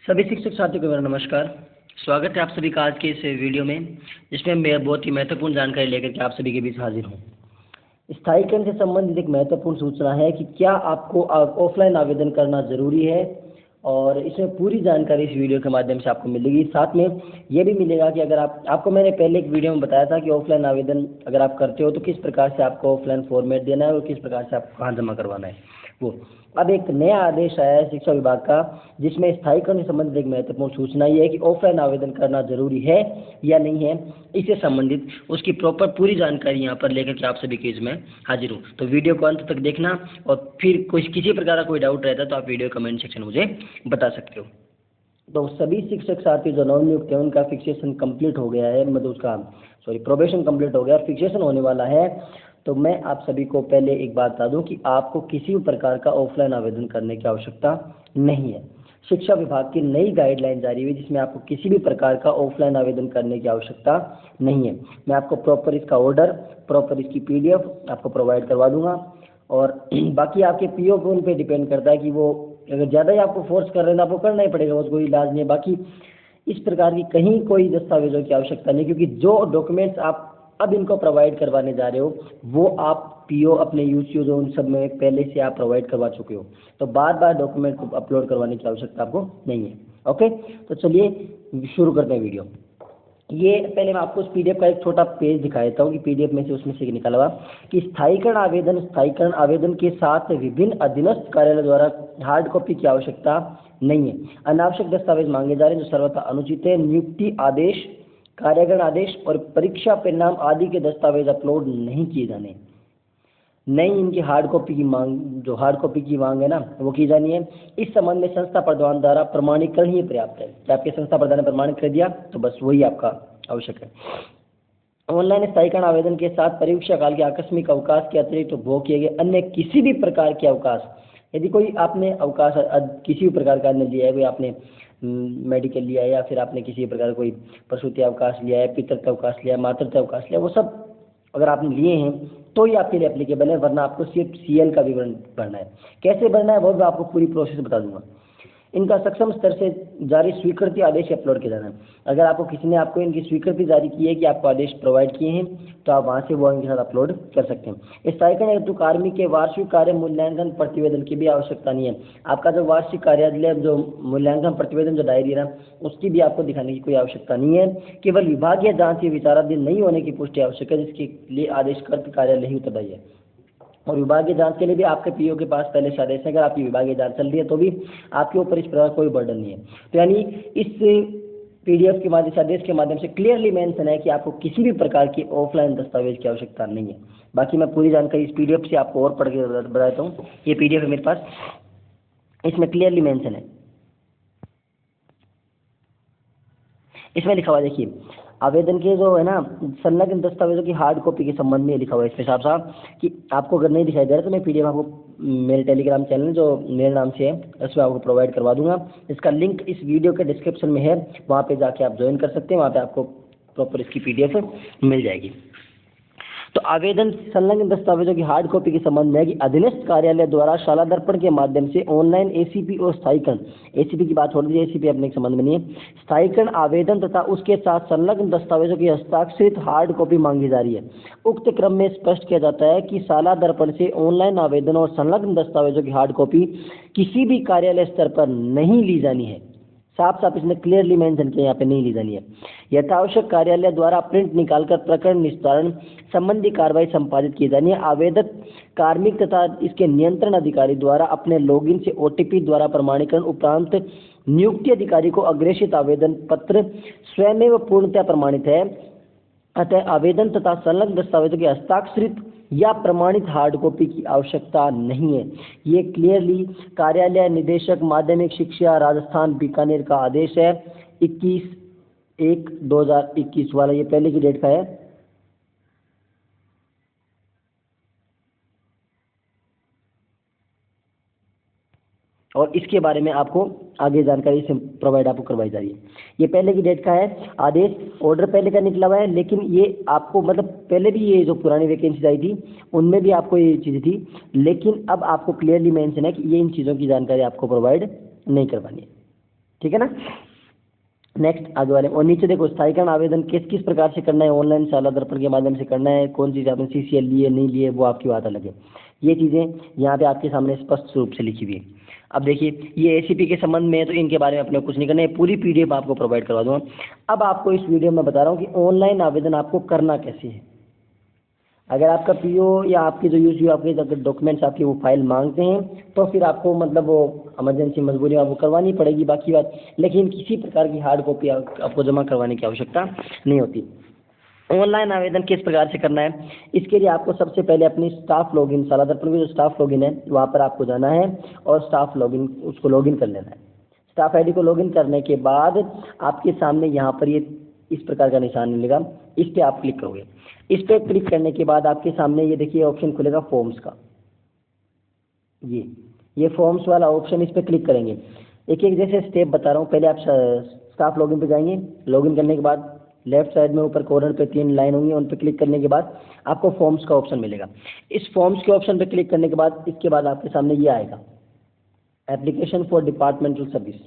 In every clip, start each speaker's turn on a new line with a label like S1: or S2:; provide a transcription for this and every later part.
S1: सभी शिक्षक साथियों को मेरा नमस्कार। स्वागत है आप सभी का आज के इस वीडियो में, जिसमें मैं बहुत ही महत्वपूर्ण जानकारी लेकर के आप सभी के बीच हाजिर हूँ। स्थायीकरण से संबंधित एक महत्वपूर्ण सूचना है कि क्या आपको ऑफलाइन आवेदन करना जरूरी है, और इसमें पूरी जानकारी इस वीडियो के माध्यम से आपको मिलेगी। साथ में यह भी मिलेगा कि अगर आपको मैंने पहले एक वीडियो में बताया था कि ऑफलाइन आवेदन अगर आप करते हो तो किस प्रकार से आपको ऑफलाइन फॉर्मेट देना है और किस प्रकार से आपको कहाँ जमा करवाना है। वो अब एक नया आदेश आया है शिक्षा विभाग का, जिसमें स्थायीकरण से संबंधित एक महत्वपूर्ण सूचना ये है कि ऑफलाइन आवेदन करना जरूरी है या नहीं है। इससे संबंधित उसकी प्रॉपर पूरी जानकारी यहाँ पर लेकर के आप सभी के इसमें हाजिर हूँ। तो वीडियो को अंत तक देखना, और फिर किसी प्रकार का कोई डाउट रहता है तो आप वीडियो कमेंट सेक्शन में मुझे बता सकते हो। तो सभी शिक्षक साथी जो नवनियुक्त है उनका फिक्सेशन कंप्लीट हो गया है, मतलब उसका प्रोबेशन कंप्लीट हो गया, फिक्सेशन होने वाला है। तो मैं आप सभी को पहले एक बात बता दूं कि आपको किसी भी प्रकार का ऑफलाइन आवेदन करने की आवश्यकता नहीं है। शिक्षा विभाग की नई गाइडलाइन जारी हुई जिसमें आपको किसी भी प्रकार का ऑफलाइन आवेदन करने की आवश्यकता नहीं है। मैं आपको प्रॉपर इसका ऑर्डर, प्रॉपर इसकी PDF आपको प्रोवाइड करवा दूंगा। और बाकी आपके PO को उन पर डिपेंड करता है कि वो अगर ज़्यादा ही आपको फोर्स कर रहे हैं तो आपको करना ही पड़ेगा, उसको कोई इलाज नहीं है। बाकी इस प्रकार की कहीं कोई दस्तावेजों की आवश्यकता नहीं, क्योंकि जो डॉक्यूमेंट्स आप अब इनको प्रोवाइड करवाने जा रहे हो वो आप PO अपने UCO जो उन सब में पहले से आप प्रोवाइड करवा चुके हो, तो बार बार डॉक्यूमेंट को अपलोड करवाने की आवश्यकता आपको नहीं है। ओके, तो चलिए शुरू करते हैं वीडियो। ये पहले मैं आपको उस PDF का एक छोटा पेज दिखा देता हूँ कि PDF में से उसमें से निकाला हुआ कि स्थायीकरण आवेदन के साथ विभिन्न अधीनस्थ कार्यालय द्वारा हार्ड कॉपी की आवश्यकता नहीं है। अनावश्यक दस्तावेज मांगे जा रहे हैं जो सर्वथा अनुचित है। नियुक्ति आदेश, कार्याकरण आदेश और परीक्षा परिणाम आदि के दस्तावेज अपलोड नहीं किए जाने। नई इनकी हार्ड कॉपी की मांग, जो हार्ड कॉपी की मांग है ना, वो की जानी है। इस संबंध में संस्था प्रधान द्वारा प्रमाणीकरण ही पर्याप्त है। कि आपके संस्था प्रधान ने प्रमाणित कर दिया तो बस वही आपका आवश्यक है। ऑनलाइन स्थायीकरण आवेदन के साथ परीक्षा काल के आकस्मिक अवकाश के अतिरिक्त उपभोग किए गए अन्य किसी भी प्रकार के अवकाश, यदि कोई आपने अवकाश किसी भी प्रकार का लिया है, कोई आपने मेडिकल लिया है या फिर आपने किसी प्रकार कोई प्रसूति अवकाश लिया है, पितृत्व अवकाश लिया है, मातृत्व अवकाश लिया, वो सब अगर आपने लिए हैं तो ही आपके लिए एप्लीकेबल है, वरना आपको सिर्फ CL का विवरण भरना है। कैसे भरना है वो मैं आपको पूरी प्रोसेस बता दूंगा। इनका सक्षम स्तर से जारी स्वीकृति आदेश अपलोड किया जाना है। अगर आपको किसी ने आपको इनकी स्वीकृति जारी की है कि आपको आदेश प्रोवाइड किए हैं तो आप वहाँ से वो इनके साथ अपलोड कर सकते हैं। स्थायीकरण हेतु कार्मिक के वार्षिक कार्य मूल्यांकन प्रतिवेदन की भी आवश्यकता नहीं है। आपका जो वार्षिक कार्यालय जो मूल्यांकन प्रतिवेदन जो डायरी है ना, उसकी भी आपको दिखाने की कोई आवश्यकता नहीं है। केवल विभागीय जाँच या विचाराधीन नहीं होने की पुष्टि आवश्यक है, जिसके लिए आदेशकर्ता कार्यालय ही उत्तरदायी है। और विभागीय जांच के लिए भी आपके PO के पास पहले से आदेश है। अगर आपकी विभागीय जांच चल रही है तो भी आपके ऊपर इस प्रकार कोई बर्डन नहीं है। तो यानी इस PDF के माध्यम से, आदेश के माध्यम से क्लियरली मेंशन है कि आपको किसी भी प्रकार की ऑफलाइन दस्तावेज की आवश्यकता नहीं है। बाकी मैं पूरी जानकारी इस PDF से आपको और पढ़ के बताता हूँ। ये PDF है मेरे पास, इसमें क्लियरली मेंशन है। इसमें लिखा हुआ देखिए, आवेदन के जो है ना संलग्न दस्तावेजों की हार्ड कॉपी के संबंध में लिखा हुआ है इसमें साफ साफ कि आपको अगर नहीं दिखाई दे रहा तो मैं PDF आपको मेरे टेलीग्राम चैनल जो मेरे नाम से है उसमें आपको प्रोवाइड करवा दूंगा। इसका लिंक इस वीडियो के डिस्क्रिप्शन में है, वहाँ पे जाके आप ज्वाइन कर सकते हैं। वहाँ पे आपको प्रॉपर इसकी PDF मिल जाएगी। तो आवेदन संलग्न दस्तावेजों की हार्ड कॉपी के संबंध में है कि अधीनस्थ कार्यालय द्वारा शाला दर्पण के माध्यम से ऑनलाइन ACP और स्थायीकरण, ACP की बात छोड़ दीजिए, ACP अपने संबंध में नहीं है। स्थायीकरण आवेदन तथा उसके साथ संलग्न दस्तावेजों की हस्ताक्षरित हार्ड कॉपी मांगी जा रही है। उक्त क्रम में स्पष्ट किया जाता है कि शाला दर्पण से ऑनलाइन आवेदन और संलग्न दस्तावेजों की हार्ड कॉपी किसी भी कार्यालय स्तर पर नहीं ली जानी है। साफ साफ इसने क्लियरली मेंशन किया, यहाँ पे नहीं ली जानी है। यथावश्यक कार्यालय द्वारा प्रिंट निकालकर प्रकरण निस्तारण संबंधी कार्रवाई संपादित की जानी है। आवेदक कार्मिक तथा इसके नियंत्रण अधिकारी द्वारा अपने लॉगिन से OTP द्वारा प्रमाणीकरण उपरांत नियुक्ति अधिकारी को अग्रेषित आवेदन पत्र स्वयं पूर्णतः प्रमाणित है। अतः आवेदन तथा संलग्न दस्तावेजों की हस्ताक्षरित या प्रमाणित हार्ड कॉपी की आवश्यकता नहीं है। ये क्लियरली कार्यालय निदेशक माध्यमिक शिक्षा राजस्थान बीकानेर का आदेश है 21/1/2021 वाला, ये पहले की डेट का है। और इसके बारे में आपको आगे जानकारी से प्रोवाइड आपको करवाई जा रही है। ये पहले की डेट का है आदेश, ऑर्डर पहले का निकला हुआ है, लेकिन ये आपको मतलब पहले भी ये जो पुरानी वैकेंसी आई थी उनमें भी आपको ये चीज़ें थी, लेकिन अब आपको क्लियरली मेंशन है कि ये इन चीज़ों की जानकारी आपको प्रोवाइड नहीं करवानी है। ठीक है ना। नेक्स्ट आगे वाले, और नीचे देखो स्थायीकरण आवेदन किस किस प्रकार से करना है, ऑनलाइन शाला दर्पण के माध्यम से करना है, कौन चीज़ आपने CCL लिए नहीं लिए वो आपकी बात अलग है। ये चीज़ें यहाँ पे आपके सामने स्पष्ट रूप से लिखी हुई है। अब देखिए ये ACP के संबंध में है तो इनके बारे में अपने कुछ नहीं करना है, पूरी PDF आपको प्रोवाइड करवा दूँगा। अब आपको इस वीडियो में बता रहा हूँ कि ऑनलाइन आवेदन आपको करना कैसे है। अगर आपका PO या आपके जो यूज आपके अगर डॉक्यूमेंट्स आपकी वो फाइल मांगते हैं तो फिर आपको मतलब वो इमरजेंसी मजबूरी में आपको करवानी पड़ेगी, बाकी बात, लेकिन किसी प्रकार की हार्ड कॉपी आपको जमा करवाने की आवश्यकता नहीं होती। ऑनलाइन आवेदन किस प्रकार से करना है, इसके लिए आपको सबसे पहले अपनी स्टाफ लॉगिन, शाला दर्पण की जो स्टाफ लॉगिन है वहाँ पर आपको जाना है और स्टाफ लॉगिन उसको लॉगिन कर लेना है। स्टाफ ID को लॉगिन करने के बाद आपके सामने यहाँ पर ये इस प्रकार का निशान मिलेगा, इस पर आप क्लिक करोगे। इस पर क्लिक करने के बाद आपके सामने ये देखिए ऑप्शन खुलेगा फॉर्म्स का, ये फॉर्म्स वाला ऑप्शन, इस पर क्लिक करेंगे। एक एक जैसे स्टेप बता रहा हूँ। पहले आप स्टाफ लॉगिन पे जाएंगे, लॉगिन करने के बाद लेफ्ट साइड में ऊपर कॉर्नर पे 3 लाइन होंगी, उन पर क्लिक करने के बाद आपको फॉर्म्स का ऑप्शन मिलेगा। इस फॉर्म्स के ऑप्शन पे क्लिक करने के बाद इसके बाद आपके सामने ये आएगा एप्लीकेशन फॉर डिपार्टमेंटल सर्विस,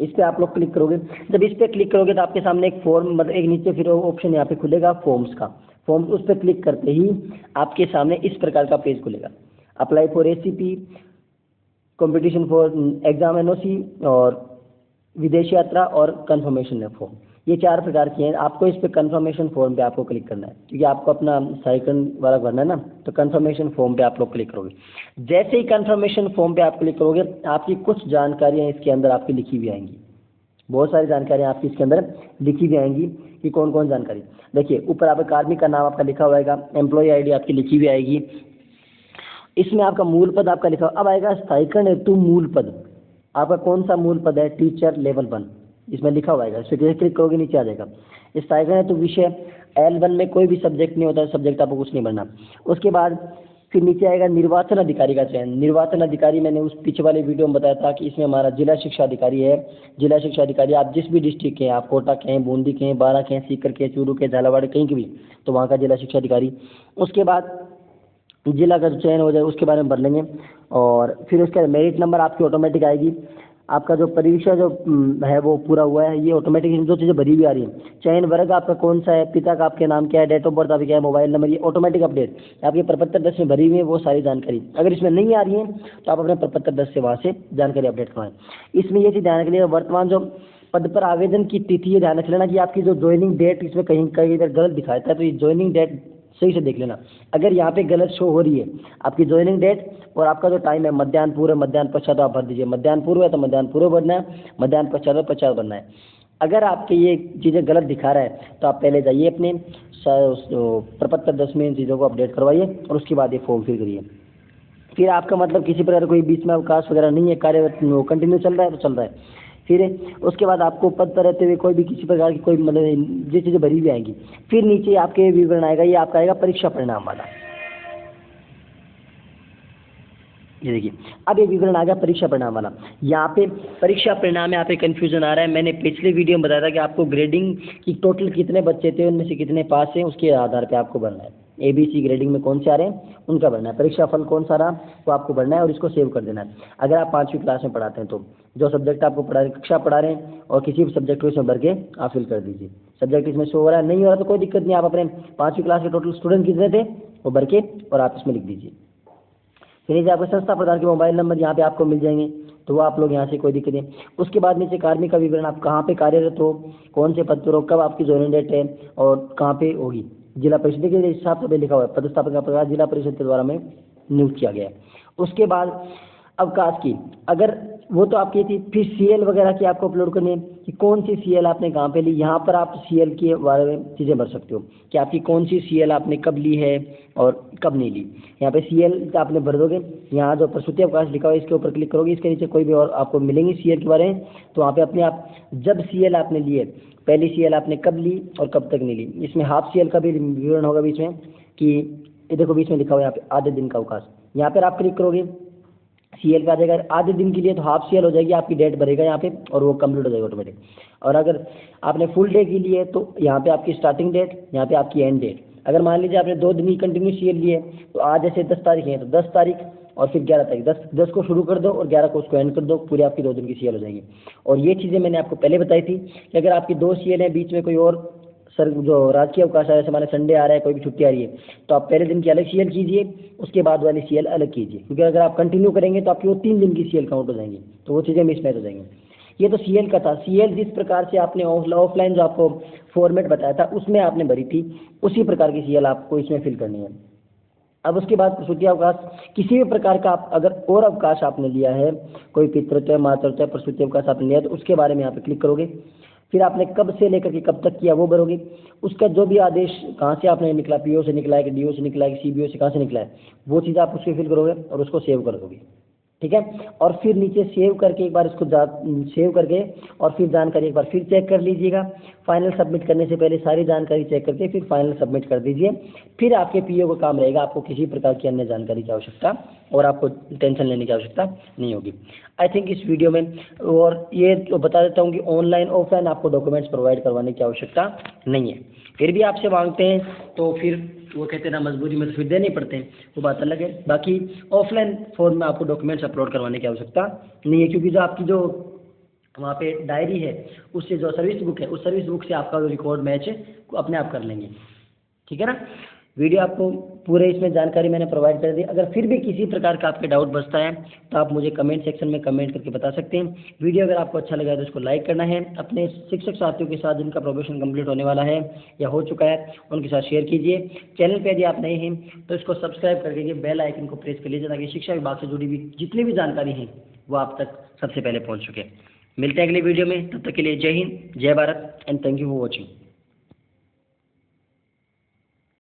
S1: इस पर आप लोग क्लिक करोगे। जब इस पर क्लिक करोगे तो आपके सामने एक फॉर्म मतलब एक नीचे फिर ऑप्शन यहाँ पे खुलेगा फॉर्म्स का, फॉर्म्स उस पर क्लिक करते ही आपके सामने इस प्रकार का पेज खुलेगा। Apply for ACP, competition for exam NOC और विदेश यात्रा और कंफर्मेशन फॉर्म, ये 4 प्रकार के हैं। आपको इस पे कंफर्मेशन फॉर्म पे आपको क्लिक करना है क्योंकि आपको अपना स्थायीकरण वाला भरना है ना, तो कंफर्मेशन फॉर्म पे आप लोग क्लिक करोगे। जैसे ही कंफर्मेशन फॉर्म पे आप क्लिक करोगे आपकी कुछ जानकारियाँ इसके अंदर आपकी लिखी हुई आएंगी, बहुत सारी जानकारियाँ आपकी इसके अंदर लिखी हुई आएंगी कि कौन कौन जानकारी। देखिए ऊपर आपका कार्मिक का नाम आपका लिखा हुआ आएगा, एम्प्लॉय ID आपकी लिखी हुई आएगी, इसमें आपका मूल पद आपका लिखा अब आएगा स्थायीकरण हेतु मूल पद, आपका कौन सा मूल पद है, टीचर लेवल 1, इसमें लिखा हुआ है। इस पर क्लिक करोगे नीचे आ जाएगा। स्थायीकरण हेतु विषय L1 में कोई भी सब्जेक्ट नहीं होता, सब्जेक्ट आपको कुछ नहीं भरना। उसके बाद फिर नीचे आएगा निर्वाचन अधिकारी का चयन। निर्वाचन अधिकारी मैंने उस पीछे वाले वीडियो में बताया था कि इसमें हमारा जिला शिक्षा अधिकारी है। जिला शिक्षा अधिकारी आप जिस भी डिस्ट्रिक्ट के हैं, आप कोटा के हैं, बूंदी के हैं, बारा के हैं, सीकर के, चूरू के, झालावाड़ कहीं के भी, तो वहाँ का जिला शिक्षा अधिकारी। उसके बाद जिला का चयन हो जाए उसके बारे में भर लेंगे और फिर उसके मेरिट नंबर आपकी ऑटोमेटिक आएगी। आपका जो परीक्षा जो है वो पूरा हुआ है, ये ऑटोमेटिक जो चीज़ें भरी हुई आ रही हैं। चयन वर्ग आपका कौन सा है, पिता का आपके नाम क्या है, डेट ऑफ बर्थ आपकी क्या है, मोबाइल नंबर, ये ऑटोमेटिक अपडेट आपके प्रपत्र 10 में भरी हुई है वो सारी जानकारी। अगर इसमें नहीं आ रही है तो आप अपने प्रपत्र 10 से वहाँ से जानकारी अपडेट करवाएं। इसमें ये चीज़ ध्यान रख लीजिए, वर्तमान जो पद पर आवेदन की तिथि, ये ध्यान रख लेना कि आपकी जो ज्वाइनिंग डेट इसमें कहीं कहीं इधर गलत दिखाता है, तो ये ज्वाइनिंग डेट सही से देख लेना। अगर यहाँ पे गलत शो हो रही है आपकी ज्वाइनिंग डेट और आपका जो टाइम है मध्याह्न पूर्व मध्याह्न पश्चात, आप भर दीजिए। मध्याह्न पूर्व है तो मध्याह्न पूर्व भरना है, मध्याह्न पश्चात है पश्चात भरना है। अगर आपके ये चीज़ें गलत दिखा रहा है तो आप पहले जाइए अपने प्रपत्र 10 में इन चीज़ों को अपडेट करवाइए और उसके बाद ये फॉर्म फिल करिए। फिर आपका मतलब किसी प्रकार कोई बीच में अवकाश वगैरह नहीं है, कार्य कंटिन्यू चल रहा है तो चल रहा है। फिर उसके बाद आपको पद पर रहते हुए कोई भी किसी प्रकार की कोई मतलब ये चीज़ें भरी हुई आएंगी। फिर नीचे आपके विवरण आएगा, ये आपका आएगा परीक्षा परिणाम वाला। ये देखिए अब ये विवरण आ गया परीक्षा परिणाम वाला। यहाँ पे परीक्षा परिणाम में यहाँ पे कंफ्यूजन आ रहा है। मैंने पिछले वीडियो में बताया था कि आपको ग्रेडिंग की टोटल कितने बच्चे थे, उनमें से कितने पास हैं, उसके आधार पे आपको भरना है। ABC ग्रेडिंग में कौन से आ रहे हैं उनका भरना है। परीक्षा फल कौन सा रहा वो आपको भरना है और इसको सेव कर देना है। अगर आप 5वीं क्लास में पढ़ाते हैं तो जो सब्जेक्ट आपको पढ़ा कक्षा पढ़ा रहे हैं और किसी भी सब्जेक्ट को इसमें भर के आप फिल कर दीजिए। सब्जेक्ट इसमें शो हो रहा है, नहीं हो रहा तो कोई दिक्कत नहीं, आप अपने 5वीं क्लास के टोटल स्टूडेंट कितने थे वो भर के और आप इसमें लिख दीजिए। फिर नीचे आपको संस्था प्रधान के मोबाइल नंबर यहाँ पे आपको मिल जाएंगे, तो वो आप लोग यहाँ से कोई दिक्कत नहीं। उसके बाद नीचे कार्मिक का विवरण, आप कहाँ पे कार्यरत हो, कौन से पद पर हो, कब आपकी ज्वाइनिंग डेट है और कहाँ पे होगी। जिला परिषद के हिसाब से लिखा हुआ है, पदस्थापन का प्रकार जिला परिषद के द्वारा में नियुक्त किया गया है। उसके बाद अवकाश की, अगर वो तो आपकी थी। फिर CL वगैरह की आपको अपलोड करनी है कि कौन सी CL आपने कहाँ पे ली। यहाँ पर आप CL के बारे में चीज़ें भर सकते हो कि आपकी कौन सी CL आपने कब ली है और कब नहीं ली। यहाँ पे CL आपने भर दोगे, यहाँ जो प्रसूति अवकाश लिखा हुआ है इसके ऊपर क्लिक करोगे, इसके नीचे कोई भी और आपको मिलेंगी CL के बारे में, तो वहाँ पे अपने आप जब CL आपने ली है, पहली CL आपने कब ली और कब तक नहीं ली। इसमें हाफ CL का भी विवरण होगा बीच में कि ये देखो बीच में लिखा हुआ है यहाँ पे आधे दिन का अवकाश। यहाँ पर आप क्लिक करोगे CL का आ जाएगा आधे दिन के लिए, तो हाफ CL हो जाएगी, आपकी डेट भरेगा यहाँ पे और वो कंप्लीट हो जाएगा ऑटोमेटिक। और अगर आपने फुल डे के लिए तो यहाँ पे आपकी स्टार्टिंग डेट, यहाँ पे आपकी एंड डेट। अगर मान लीजिए आपने 2 दिन की कंटिन्यू CL ली है तो आज जैसे 10 तारीख है तो 10 तारीख और फिर 11 तारीख 10 को शुरू कर दो और 11 को उसको एंड कर दो, पूरी आपकी 2 दिन की सीएल हो जाएगी। और ये चीज़ें मैंने आपको पहले बताई थी कि अगर आपकी 2 सीएल हैं, बीच में कोई और सर जो राजकीय अवकाश है, जैसे हमारे संडे आ रहा है, कोई भी छुट्टी आ रही है, तो आप पहले दिन की अलग सीएल कीजिए, उसके बाद वाली सीएल अलग कीजिए, क्योंकि अगर आप कंटिन्यू करेंगे तो आपकी वो 3 दिन की सीएल काउंट हो जाएंगी, तो वो चीज़ें मिसमैच हो जाएंगी। ये तो सीएल का था। सीएल जिस प्रकार से आपने ऑफलाइन जो आपको फॉर्मेट बताया था उसमें आपने भरी थी, उसी प्रकार की सीएल आपको इसमें फिल करनी है। अब उसके बाद प्रसूति अवकाश, किसी भी प्रकार का आप अगर और अवकाश आपने लिया है, कोई पितृत्व, मातृत्व, प्रसूति अवकाश आपने लिया है, तो उसके बारे में यहाँ पे क्लिक करोगे। फिर आपने कब से लेकर के कब तक किया वो भरोगे। उसका जो भी आदेश कहाँ से आपने निकला, पीओ से निकला है कि डीओ से निकला है कि सीबीओ से, कहाँ से निकला है, वो चीज़ आप उसमें फिल करोगे और उसको सेव कर दोगे। ठीक है, और फिर नीचे सेव करके एक बार इसको सेव करके और फिर जानकारी एक बार फिर चेक कर लीजिएगा। फाइनल सबमिट करने से पहले सारी जानकारी चेक करके फिर फाइनल सबमिट कर दीजिए। फिर आपके पीओ का काम रहेगा, आपको किसी प्रकार की अन्य जानकारी की आवश्यकता और आपको टेंशन लेने की आवश्यकता नहीं होगी। आई थिंक इस वीडियो में और ये तो बता देता हूँ कि ऑनलाइन ऑफलाइन आपको डॉक्यूमेंट्स प्रोवाइड करवाने की आवश्यकता नहीं है। फिर भी आपसे मांगते हैं तो फिर वो कहते हैं ना, मजबूरी में तो फिर देने पड़ते हैं, वो बात अलग है। बाकी ऑफलाइन फॉर्म में आपको डॉक्यूमेंट्स अपलोड करवाने की आवश्यकता नहीं है, क्योंकि जो आपकी जो वहाँ पे डायरी है, उससे जो सर्विस बुक है, उस सर्विस बुक से आपका जो रिकॉर्ड मैच अपने आप कर लेंगे। ठीक है ना। वीडियो आपको पूरे इसमें जानकारी मैंने प्रोवाइड कर दी। अगर फिर भी किसी प्रकार का आपके डाउट बचता है तो आप मुझे कमेंट सेक्शन में कमेंट करके बता सकते हैं। वीडियो अगर आपको अच्छा लगा है तो उसको लाइक करना है, अपने शिक्षक साथियों के साथ जिनका प्रोबेशन कंप्लीट होने वाला है या हो चुका है उनके साथ शेयर कीजिए। चैनल पर यदि आप नए हैं तो इसको सब्सक्राइब करके बेल आइकन को प्रेस कर लीजिए, ताकि शिक्षा विभाग से जुड़ी हुई जितनी भी जानकारी है वो आप तक सबसे पहले पहुँच चुके। मिलते हैं अगले वीडियो में, तब तक के लिए जय हिंद, जय Bharat and thank you for watching.